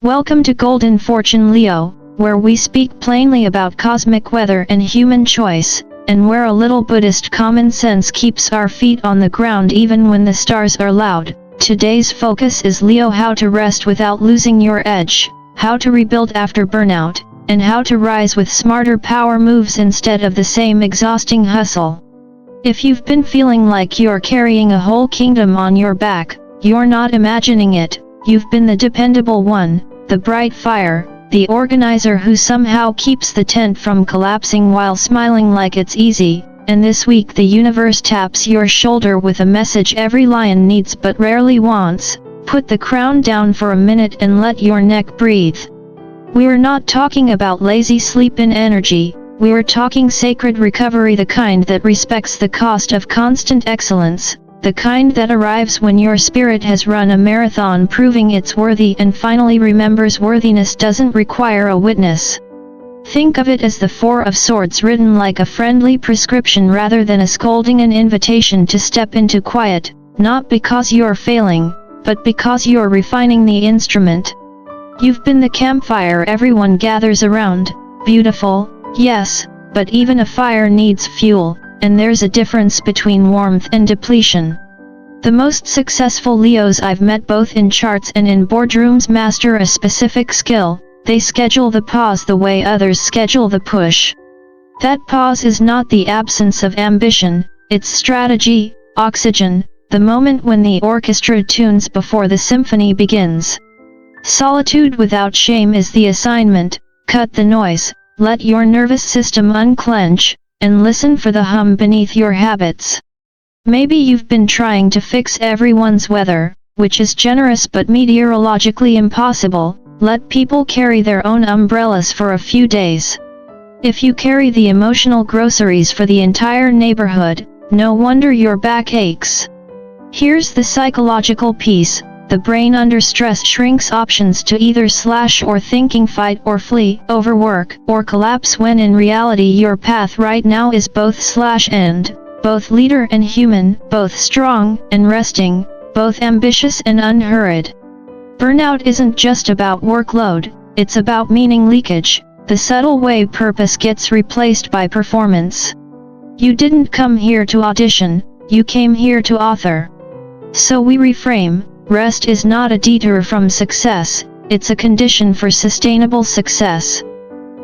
Welcome to Golden Fortune Leo, where we speak plainly about cosmic weather and human choice, and where a little Buddhist common sense keeps our feet on the ground even when the stars are loud. Today's focus is Leo: how to rest without losing your edge, how to rebuild after burnout, and how to rise with smarter power moves instead of the same exhausting hustle. If you've been feeling like you're carrying a whole kingdom on your back, you're not imagining it. You've been the dependable one, the bright fire, the organizer who somehow keeps the tent from collapsing while smiling like it's easy. And this week the universe taps your shoulder with a message every lion needs but rarely wants: put the crown down for a minute and let your neck breathe. We're not talking about lazy sleep-in energy, we're talking sacred recovery, the kind that respects the cost of constant excellence, the kind that arrives when your spirit has run a marathon proving it's worthy and finally remembers worthiness doesn't require a witness. Think of it as the Four of Swords written like a friendly prescription rather than a scolding, an invitation to step into quiet, not because you're failing, but because you're refining the instrument. You've been the campfire everyone gathers around, beautiful, yes, but even a fire needs fuel, and there's a difference between warmth and depletion. The most successful Leos I've met both in charts and in boardrooms master a specific skill: they schedule the pause the way others schedule the push. That pause is not the absence of ambition, it's strategy, oxygen, the moment when the orchestra tunes before the symphony begins. Solitude without shame is the assignment. Cut the noise, let your nervous system unclench, and listen for the hum beneath your habits. Maybe you've been trying to fix everyone's weather, which is generous but meteorologically impossible. Let people carry their own umbrellas for a few days. If you carry the emotional groceries for the entire neighborhood, no wonder your back aches. Here's the psychological piece: the brain under stress shrinks options to either slash or thinking, fight or flee, overwork or collapse, when in reality your path right now is both slash and, both leader and human, both strong and resting, both ambitious and unhurried. Burnout isn't just about workload, it's about meaning leakage, the subtle way purpose gets replaced by performance. You didn't come here to audition, you came here to author. So we reframe: rest is not a detour from success, it's a condition for sustainable success.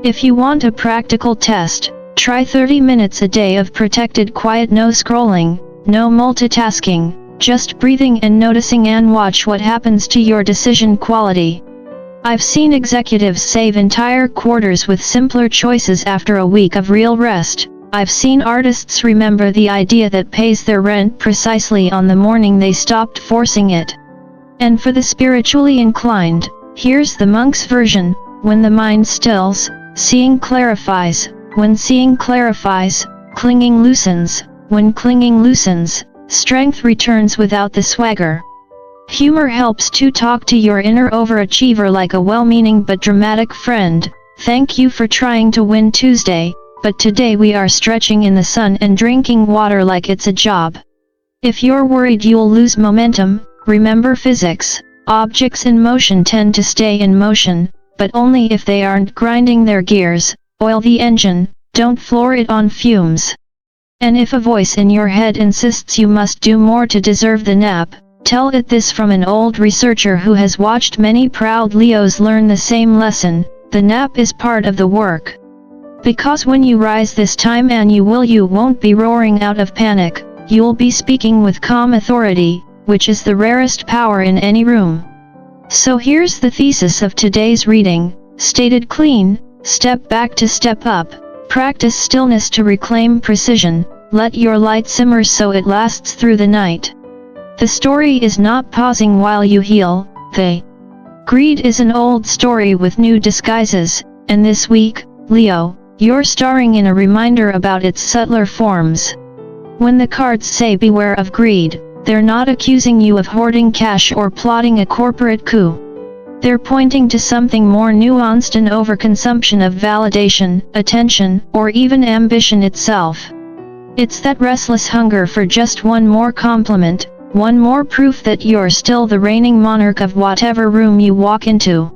If you want a practical test, try 30 minutes a day of protected quiet, no scrolling, no multitasking, just breathing and noticing, and watch what happens to your decision quality. I've seen executives save entire quarters with simpler choices after a week of real rest. I've seen artists remember the idea that pays their rent precisely on the morning they stopped forcing it. And for the spiritually inclined, here's the monk's version: when the mind stills, seeing clarifies; when seeing clarifies, clinging loosens; when clinging loosens, strength returns without the swagger. Humor helps to talk to your inner overachiever like a well-meaning but dramatic friend. Thank you for trying to win Tuesday, but today we are stretching in the sun and drinking water like it's a job. If you're worried you'll lose momentum, remember physics: objects in motion tend to stay in motion, but only if they aren't grinding their gears. Oil the engine, don't floor it on fumes. And if a voice in your head insists you must do more to deserve the nap, tell it this from an old researcher who has watched many proud Leos learn the same lesson: the nap is part of the work. Because when you rise this time, and you won't be roaring out of panic, you'll be speaking with calm authority, which is the rarest power in any room. So here's the thesis of today's reading, stated clean: step back to step up, practice stillness to reclaim precision, let your light simmer so it lasts through the night. The story is not pausing while you heal, greed is an old story with new disguises, and this week, Leo, you're starring in a reminder about its subtler forms. When the cards say beware of greed, they're not accusing you of hoarding cash or plotting a corporate coup. They're pointing to something more nuanced: an overconsumption of validation, attention, or even ambition itself. It's that restless hunger for just one more compliment, one more proof that you're still the reigning monarch of whatever room you walk into.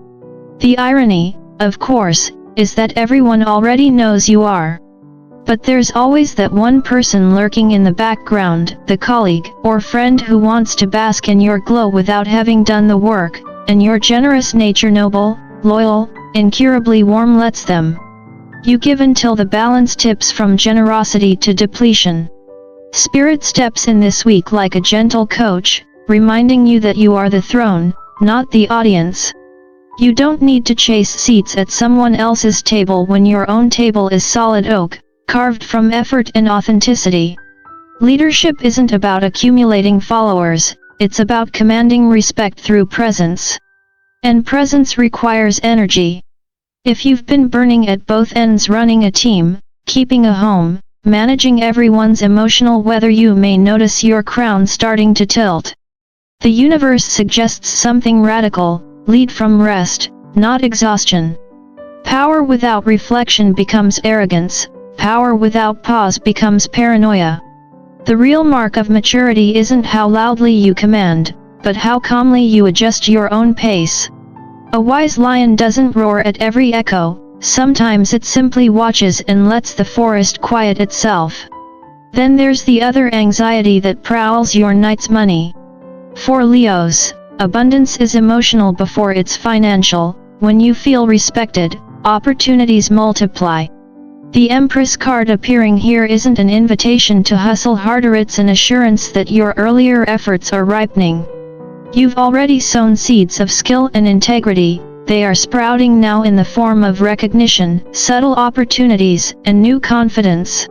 The irony, of course, is that everyone already knows you are. But there's always that one person lurking in the background, the colleague or friend who wants to bask in your glow without having done the work, and your generous nature, noble, loyal, incurably warm, lets them. You give until the balance tips from generosity to depletion. Spirit steps in this week like a gentle coach, reminding you that you are the throne, not the audience. You don't need to chase seats at someone else's table when your own table is solid oak, carved from effort and authenticity. Leadership isn't about accumulating followers, it's about commanding respect through presence. And presence requires energy. If you've been burning at both ends, running a team, keeping a home, managing everyone's emotional weather, you may notice your crown starting to tilt. The universe suggests something radical: lead from rest, not exhaustion. Power without reflection becomes arrogance, power without pause becomes paranoia. The real mark of maturity isn't how loudly you command, but how calmly you adjust your own pace. A wise lion doesn't roar at every echo, sometimes it simply watches and lets the forest quiet itself. Then there's the other anxiety that prowls your night's money. For Leos, abundance is emotional before it's financial. When you feel respected, opportunities multiply. The Empress card appearing here isn't an invitation to hustle harder, it's an assurance that your earlier efforts are ripening. You've already sown seeds of skill and integrity, they are sprouting now in the form of recognition, subtle opportunities, and new confidence.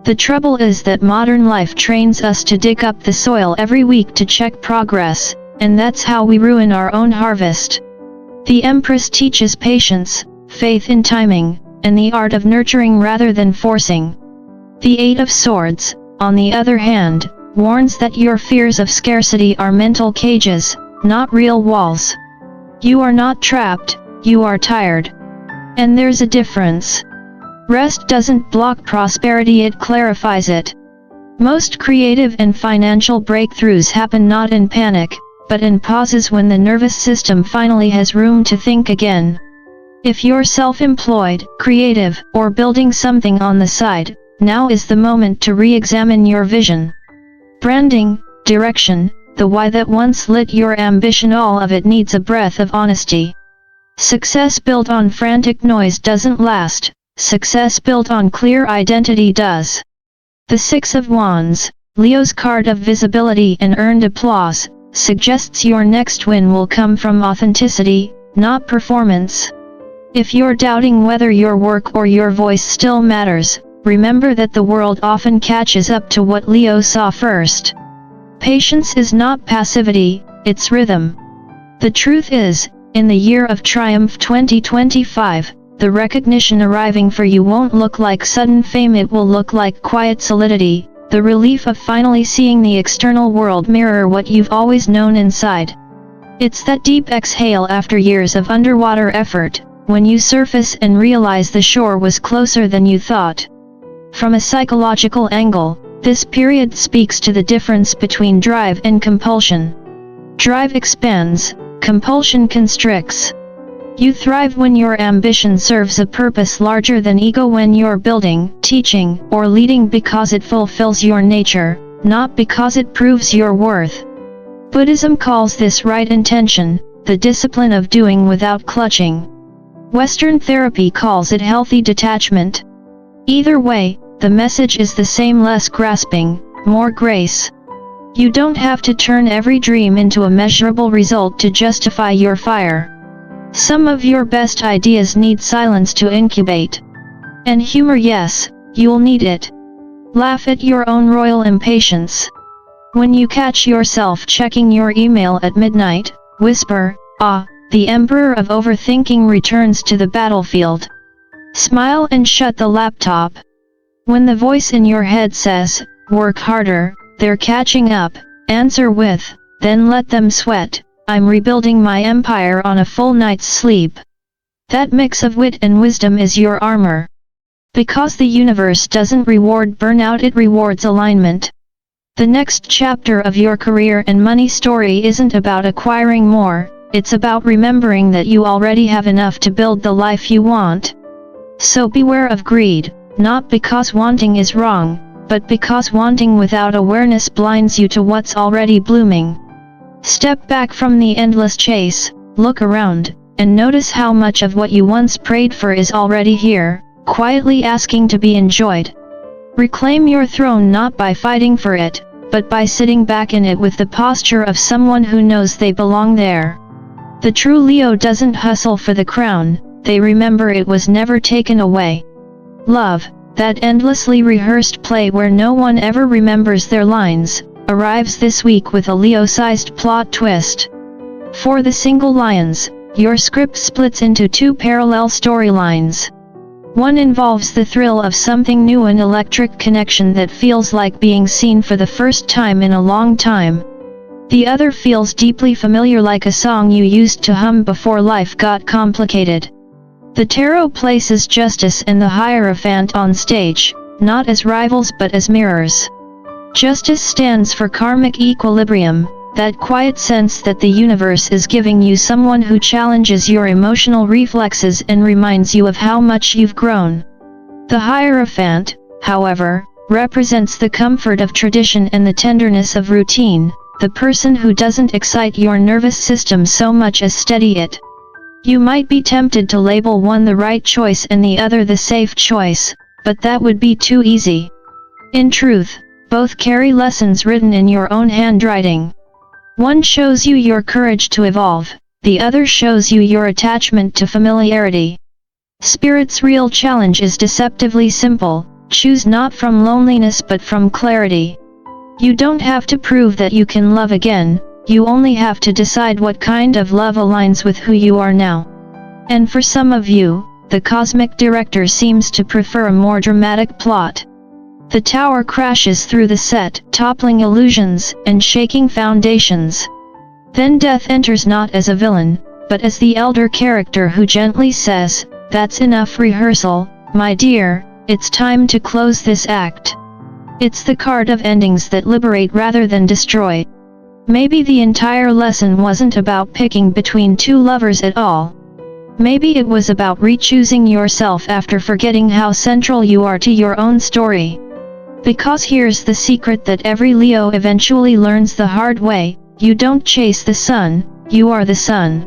The trouble is that modern life trains us to dig up the soil every week to check progress, and that's how we ruin our own harvest. The Empress teaches patience, faith in timing, and the art of nurturing rather than forcing. The Eight of Swords, on the other hand, warns that your fears of scarcity are mental cages, not real walls. You are not trapped, you are tired. And there's a difference. Rest doesn't block prosperity, it clarifies it. Most creative and financial breakthroughs happen not in panic, but in pauses when the nervous system finally has room to think again. If you're self-employed, creative, or building something on the side, now is the moment to re-examine your vision. Branding, direction, the why that once lit your ambition, all of it needs a breath of honesty. Success built on frantic noise doesn't last, success built on clear identity does. The Six of Wands, Leo's card of visibility and earned applause, suggests your next win will come from authenticity, not performance. If you're doubting whether your work or your voice still matters, remember that the world often catches up to what Leo saw first. Patience is not passivity, it's rhythm. The truth is, in the year of triumph 2025, the recognition arriving for you won't look like sudden fame, it will look like quiet solidity, the relief of finally seeing the external world mirror what you've always known inside. It's that deep exhale after years of underwater effort, when you surface and realize the shore was closer than you thought. From a psychological angle, this period speaks to the difference between drive and compulsion. Drive expands, compulsion constricts. You thrive when your ambition serves a purpose larger than ego, when you're building, teaching, or leading because it fulfills your nature, not because it proves your worth. Buddhism calls this right intention, the discipline of doing without clutching. Western therapy calls it healthy detachment. Either way, the message is the same: less grasping, more grace. You don't have to turn every dream into a measurable result to justify your fire. Some of your best ideas need silence to incubate. And humor, yes, you'll need it. Laugh at your own royal impatience. When you catch yourself checking your email at midnight, whisper, "Ah, the Emperor of Overthinking returns to the battlefield." Smile and shut the laptop. When the voice in your head says, "Work harder, they're catching up," answer with, "Then let them sweat, I'm rebuilding my empire on a full night's sleep." That mix of wit and wisdom is your armor. Because the universe doesn't reward burnout, it rewards alignment. The next chapter of your career and money story isn't about acquiring more, it's about remembering that you already have enough to build the life you want. So beware of greed, not because wanting is wrong, but because wanting without awareness blinds you to what's already blooming. Step back from the endless chase, look around, and notice how much of what you once prayed for is already here, quietly asking to be enjoyed. Reclaim your throne not by fighting for it, but by sitting back in it with the posture of someone who knows they belong there. The true Leo doesn't hustle for the crown, they remember it was never taken away. Love, that endlessly rehearsed play where no one ever remembers their lines, arrives this week with a Leo-sized plot twist. For the single lions, your script splits into two parallel storylines. One involves the thrill of something new, an electric connection that feels like being seen for the first time in a long time. The other feels deeply familiar, like a song you used to hum before life got complicated. The tarot places Justice and the Hierophant on stage, not as rivals but as mirrors. Justice stands for karmic equilibrium, that quiet sense that the universe is giving you someone who challenges your emotional reflexes and reminds you of how much you've grown. The Hierophant, however, represents the comfort of tradition and the tenderness of routine, the person who doesn't excite your nervous system so much as steady it. You might be tempted to label one the right choice and the other the safe choice, but that would be too easy. In truth, both carry lessons written in your own handwriting. One shows you your courage to evolve, the other shows you your attachment to familiarity. Spirit's real challenge is deceptively simple: choose not from loneliness but from clarity. You don't have to prove that you can love again, you only have to decide what kind of love aligns with who you are now. And for some of you, the cosmic director seems to prefer a more dramatic plot. The tower crashes through the set, toppling illusions and shaking foundations. Then death enters not as a villain, but as the elder character who gently says, "That's enough rehearsal, my dear, it's time to close this act." It's the card of endings that liberate rather than destroy. Maybe the entire lesson wasn't about picking between two lovers at all. Maybe it was about re-choosing yourself after forgetting how central you are to your own story. Because here's the secret that every Leo eventually learns the hard way: you don't chase the sun, you are the sun.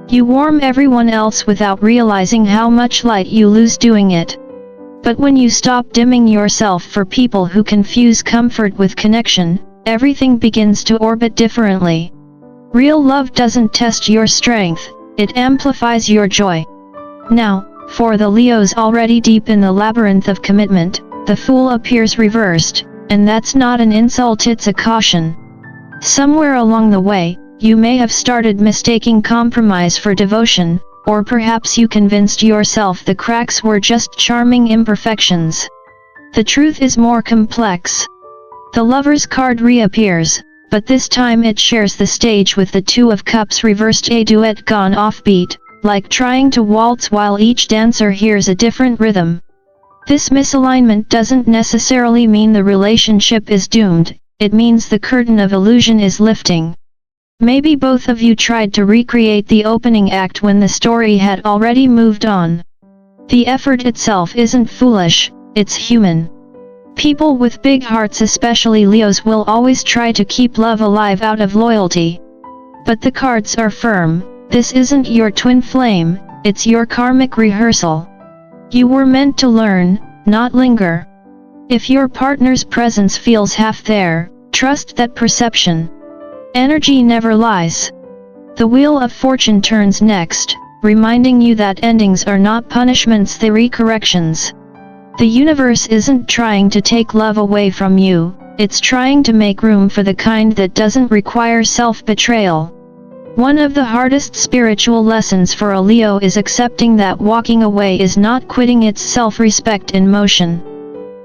You warm everyone else without realizing how much light you lose doing it. But when you stop dimming yourself for people who confuse comfort with connection, everything begins to orbit differently. Real love doesn't test your strength, it amplifies your joy. Now, for the Leos already deep in the labyrinth of commitment, the Fool appears reversed, and that's not an insult, it's a caution. Somewhere along the way, you may have started mistaking compromise for devotion, or perhaps you convinced yourself the cracks were just charming imperfections. The truth is more complex. The Lover's card reappears, but this time it shares the stage with the Two of Cups reversed, a duet gone offbeat, like trying to waltz while each dancer hears a different rhythm. This misalignment doesn't necessarily mean the relationship is doomed, it means the curtain of illusion is lifting. Maybe both of you tried to recreate the opening act when the story had already moved on. The effort itself isn't foolish, it's human. People with big hearts, especially Leos, will always try to keep love alive out of loyalty. But the cards are firm: this isn't your twin flame, it's your karmic rehearsal. You were meant to learn, not linger. If your partner's presence feels half there, trust that perception. Energy never lies. The Wheel of Fortune turns next, reminding you that endings are not punishments, they're recorrections. The universe isn't trying to take love away from you, it's trying to make room for the kind that doesn't require self-betrayal. One of the hardest spiritual lessons for a Leo is accepting that walking away is not quitting, it's self-respect in motion.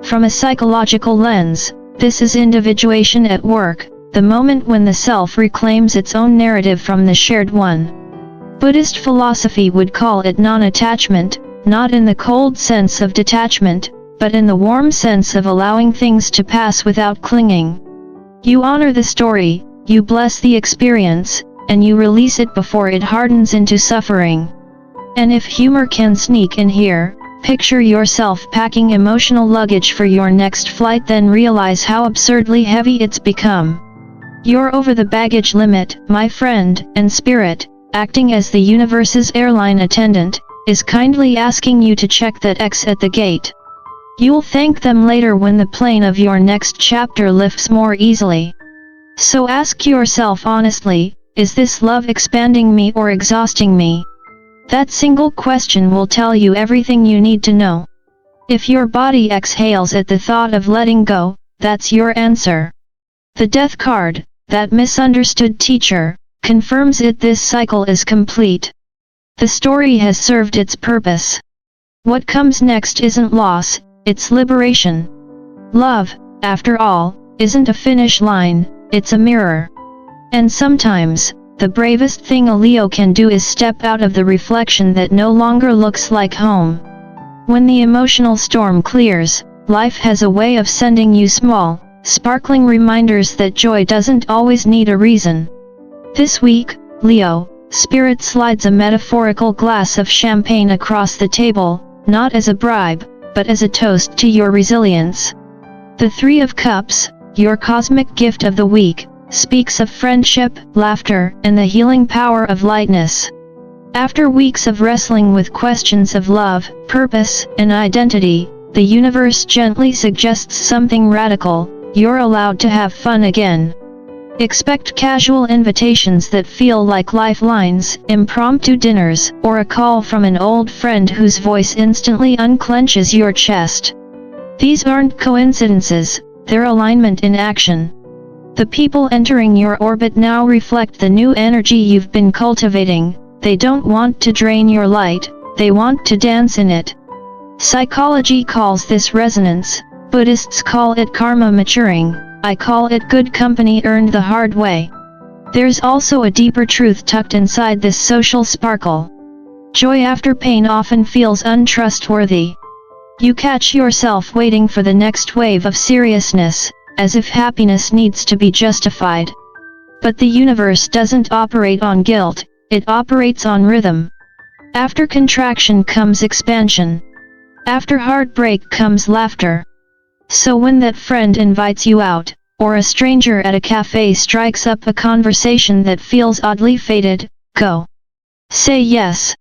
From a psychological lens, this is individuation at work, the moment when the self reclaims its own narrative from the shared one. Buddhist philosophy would call it non-attachment, not in the cold sense of detachment, but in the warm sense of allowing things to pass without clinging. You honor the story, you bless the experience, and you release it before it hardens into suffering. And if humor can sneak in here, picture yourself packing emotional luggage for your next flight, then realize how absurdly heavy it's become. You're over the baggage limit, my friend, and Spirit, acting as the universe's airline attendant, is kindly asking you to check that X at the gate. You'll thank them later when the plane of your next chapter lifts more easily. So ask yourself honestly, is this love expanding me or exhausting me? That single question will tell you everything you need to know. If your body exhales at the thought of letting go, that's your answer. The Death card, that misunderstood teacher, confirms it. This cycle is complete. The story has served its purpose. What comes next isn't loss, it's liberation. Love, after all, isn't a finish line, it's a mirror. And sometimes, the bravest thing a Leo can do is step out of the reflection that no longer looks like home. When the emotional storm clears, life has a way of sending you small, sparkling reminders that joy doesn't always need a reason. This week, Leo, Spirit slides a metaphorical glass of champagne across the table, not as a bribe, but as a toast to your resilience. The Three of Cups, your cosmic gift of the week, speaks of friendship, laughter, and the healing power of lightness. After weeks of wrestling with questions of love, purpose, and identity, the universe gently suggests something radical: you're allowed to have fun again. Expect casual invitations that feel like lifelines, impromptu dinners, or a call from an old friend whose voice instantly unclenches your chest. These aren't coincidences, they're alignment in action. The people entering your orbit now reflect the new energy you've been cultivating. They don't want to drain your light, they want to dance in it. Psychology calls this resonance, Buddhists call it karma maturing, I call it good company earned the hard way. There's also a deeper truth tucked inside this social sparkle. Joy after pain often feels untrustworthy. You catch yourself waiting for the next wave of seriousness, as if happiness needs to be justified. But the universe doesn't operate on guilt, it operates on rhythm. After contraction comes expansion. After heartbreak comes laughter. So when that friend invites you out, or a stranger at a cafe strikes up a conversation that feels oddly fated, go. Say yes.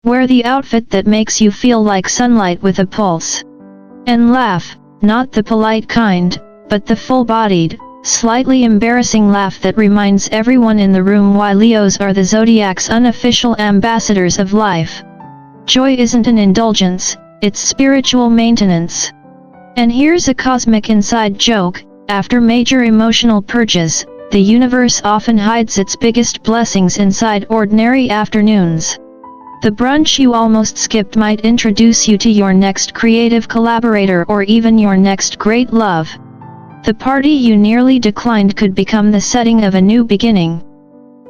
Wear the outfit that makes you feel like sunlight with a pulse. And laugh, not the polite kind, but the full-bodied, slightly embarrassing laugh that reminds everyone in the room why Leos are the Zodiac's unofficial ambassadors of life. Joy isn't an indulgence, it's spiritual maintenance. And here's a cosmic inside joke: after major emotional purges, the universe often hides its biggest blessings inside ordinary afternoons. The brunch you almost skipped might introduce you to your next creative collaborator or even your next great love. The party you nearly declined could become the setting of a new beginning.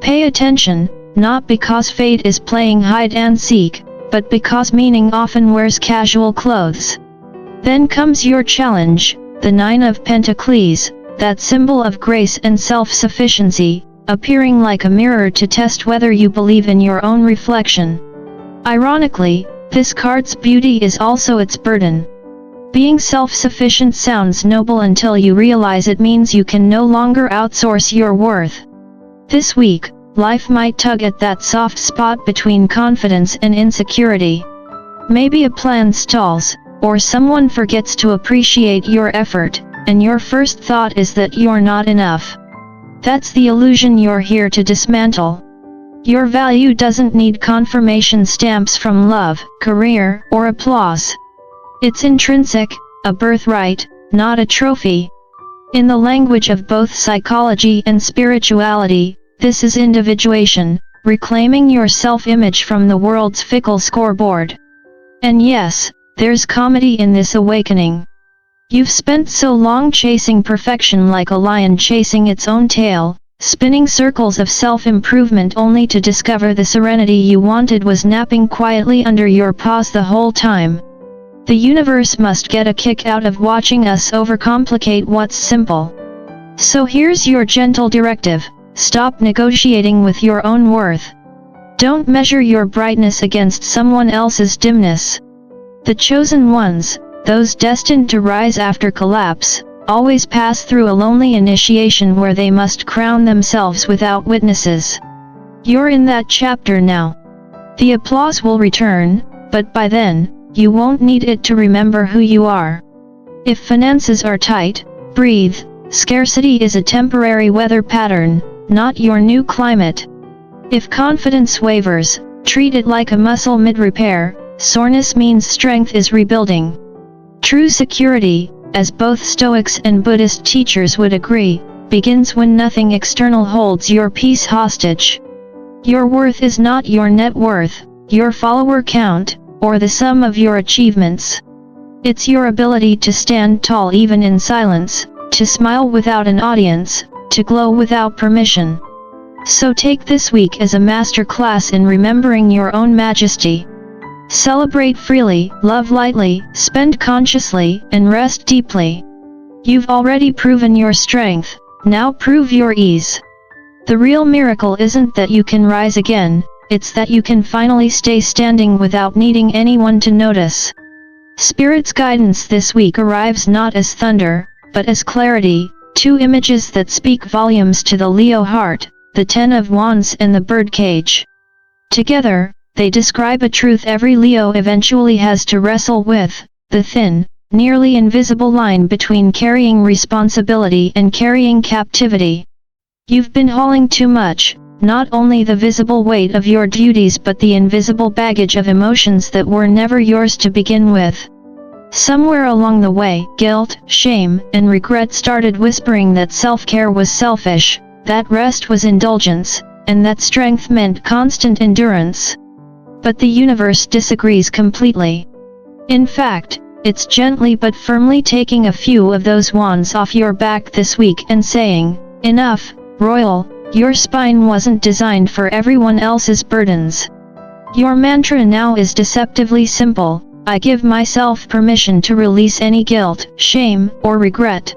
Pay attention, not because fate is playing hide and seek, but because meaning often wears casual clothes. Then comes your challenge, the Nine of Pentacles, that symbol of grace and self-sufficiency, appearing like a mirror to test whether you believe in your own reflection. Ironically, this card's beauty is also its burden. Being self-sufficient sounds noble until you realize it means you can no longer outsource your worth. This week, life might tug at that soft spot between confidence and insecurity. Maybe a plan stalls, or someone forgets to appreciate your effort, and your first thought is that you're not enough. That's the illusion you're here to dismantle. Your value doesn't need confirmation stamps from love, career, or applause. It's intrinsic, a birthright, not a trophy. In the language of both psychology and spirituality, this is individuation, reclaiming your self-image from the world's fickle scoreboard. And yes, there's comedy in this awakening. You've spent so long chasing perfection like a lion chasing its own tail, spinning circles of self-improvement only to discover the serenity you wanted was napping quietly under your paws the whole time. The universe must get a kick out of watching us overcomplicate what's simple. So here's your gentle directive: stop negotiating with your own worth. Don't measure your brightness against someone else's dimness. The chosen ones, those destined to rise after collapse, always pass through a lonely initiation where they must crown themselves without witnesses. You're in that chapter now. The applause will return, but by then, you won't need it to remember who you are. If finances are tight, breathe. Scarcity is a temporary weather pattern, not your new climate. If confidence wavers, treat it like a muscle mid-repair. Soreness means strength is rebuilding. True security, as both Stoics and Buddhist teachers would agree, begins when nothing external holds your peace hostage. Your worth is not your net worth, your follower count, or the sum of your achievements. It's your ability to stand tall even in silence, to smile without an audience, to glow without permission. So take this week as a master class in remembering your own majesty. Celebrate freely, love lightly, spend consciously, and rest deeply. You've already proven your strength, now prove your ease. The real miracle isn't that you can rise again, it's that you can finally stay standing without needing anyone to notice. Spirit's guidance this week arrives not as thunder, but as clarity, two images that speak volumes to the Leo heart, the Ten of Wands and the Birdcage. Together, they describe a truth every Leo eventually has to wrestle with, the thin, nearly invisible line between carrying responsibility and carrying captivity. You've been hauling too much, not only the visible weight of your duties but the invisible baggage of emotions that were never yours to begin with. Somewhere along the way, guilt, shame, and regret started whispering that self-care was selfish, that rest was indulgence, and that strength meant constant endurance. But the universe disagrees completely. In fact, it's gently but firmly taking a few of those wands off your back this week and saying, "Enough, Royal, your spine wasn't designed for everyone else's burdens." Your mantra now is deceptively simple: I give myself permission to release any guilt, shame, or regret.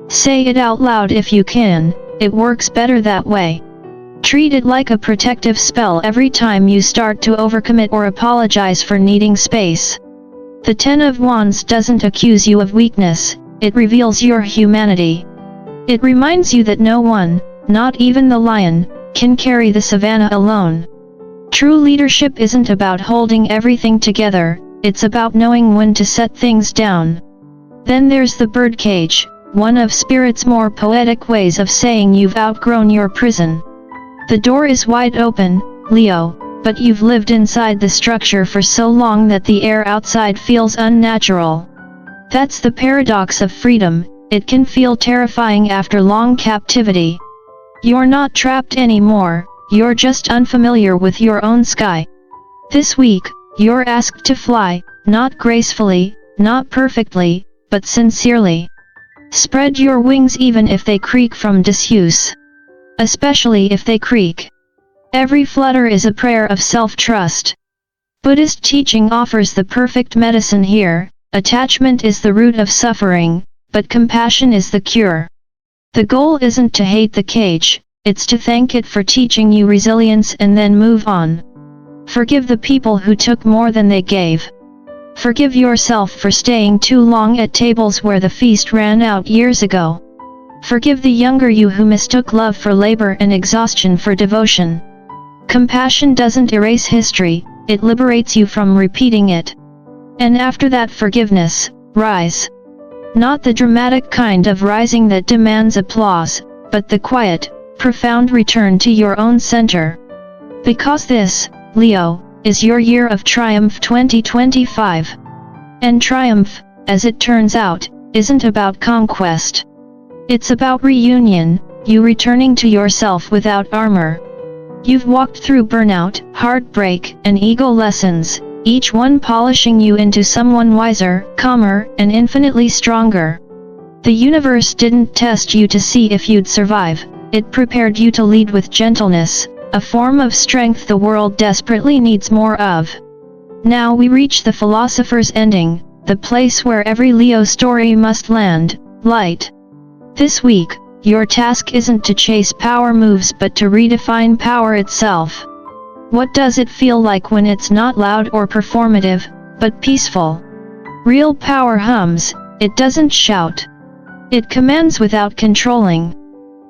Say it out loud if you can, it works better that way. Treat it like a protective spell every time you start to overcommit or apologize for needing space. The Ten of Wands doesn't accuse you of weakness, it reveals your humanity. It reminds you that no one, not even the lion, can carry the savannah alone. True leadership isn't about holding everything together, it's about knowing when to set things down. Then there's the Birdcage, one of Spirit's more poetic ways of saying you've outgrown your prison. The door is wide open, Leo, but you've lived inside the structure for so long that the air outside feels unnatural. That's the paradox of freedom, it can feel terrifying after long captivity. You're not trapped anymore, you're just unfamiliar with your own sky. This week, you're asked to fly, not gracefully, not perfectly, but sincerely. Spread your wings even if they creak from disuse. Especially if they creak. Every flutter is a prayer of self-trust. Buddhist teaching offers the perfect medicine here. Attachment is the root of suffering, but compassion is the cure. The goal isn't to hate the cage, it's to thank it for teaching you resilience and then move on. Forgive the people who took more than they gave. Forgive yourself for staying too long at tables where the feast ran out years ago. Forgive the younger you who mistook love for labor and exhaustion for devotion. Compassion doesn't erase history, it liberates you from repeating it. And after that forgiveness, rise. Not the dramatic kind of rising that demands applause, but the quiet, profound return to your own center. Because this, Leo, is your year of triumph 2025. And triumph, as it turns out, isn't about conquest. It's about reunion, you returning to yourself without armor. You've walked through burnout, heartbreak, and ego lessons, each one polishing you into someone wiser, calmer, and infinitely stronger. The universe didn't test you to see if you'd survive, it prepared you to lead with gentleness, a form of strength the world desperately needs more of. Now we reach the Philosopher's ending, the place where every Leo story must land, light. This week, your task isn't to chase power moves but to redefine power itself. What does it feel like when it's not loud or performative, but peaceful? Real power hums, it doesn't shout. It commands without controlling.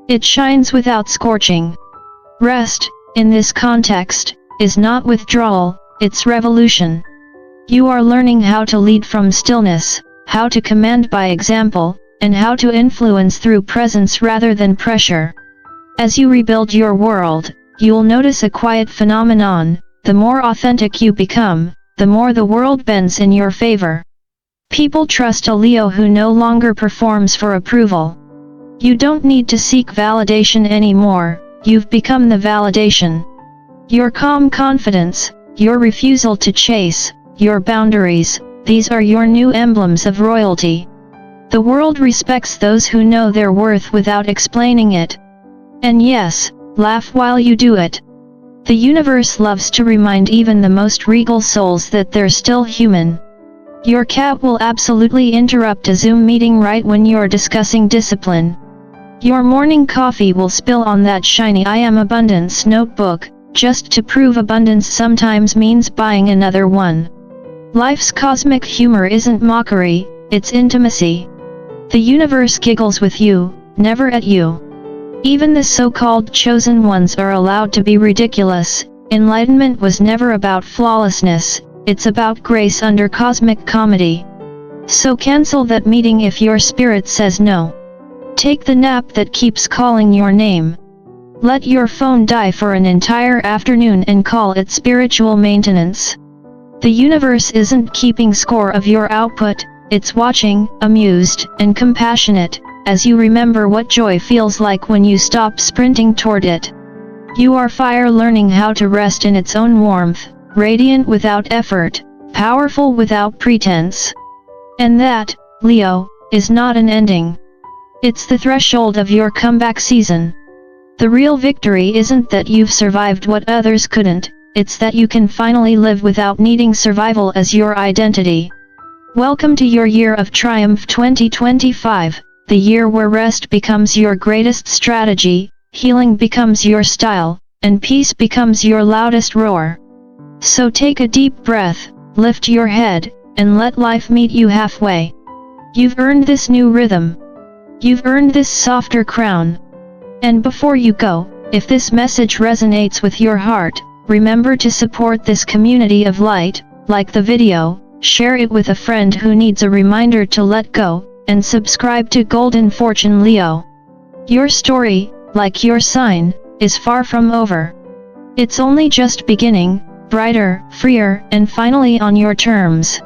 It shines without scorching. Rest, in this context, is not withdrawal, it's revolution. You are learning how to lead from stillness, how to command by example, and how to influence through presence rather than pressure. As you rebuild your world, you'll notice a quiet phenomenon: the more authentic you become, the more the world bends in your favor. People trust a Leo who no longer performs for approval. You don't need to seek validation anymore, you've become the validation. Your calm confidence, your refusal to chase, your boundaries, these are your new emblems of royalty. The world respects those who know their worth without explaining it. And yes, laugh while you do it. The universe loves to remind even the most regal souls that they're still human. Your cat will absolutely interrupt a Zoom meeting right when you're discussing discipline. Your morning coffee will spill on that shiny I Am Abundance notebook, just to prove abundance sometimes means buying another one. Life's cosmic humor isn't mockery, it's intimacy. The universe giggles with you, never at you. Even the so-called chosen ones are allowed to be ridiculous. Enlightenment was never about flawlessness, it's about grace under cosmic comedy. So cancel that meeting if your spirit says no. Take the nap that keeps calling your name. Let your phone die for an entire afternoon and call it spiritual maintenance. The universe isn't keeping score of your output, it's watching, amused, and compassionate, as you remember what joy feels like when you stop sprinting toward it. You are fire learning how to rest in its own warmth, radiant without effort, powerful without pretense. And that, Leo, is not an ending. It's the threshold of your comeback season. The real victory isn't that you've survived what others couldn't, it's that you can finally live without needing survival as your identity. Welcome to your year of triumph 2025, the year where rest becomes your greatest strategy, healing becomes your style, and peace becomes your loudest roar. So take a deep breath, lift your head, and let life meet you halfway. You've earned this new rhythm. You've earned this softer crown. And before you go, if this message resonates with your heart, remember to support this community of light, like the video, share it with a friend who needs a reminder to let go, and subscribe to Golden Fortune Leo. Your story, like your sign, is far from over. It's only just beginning, brighter, freer, and finally on your terms.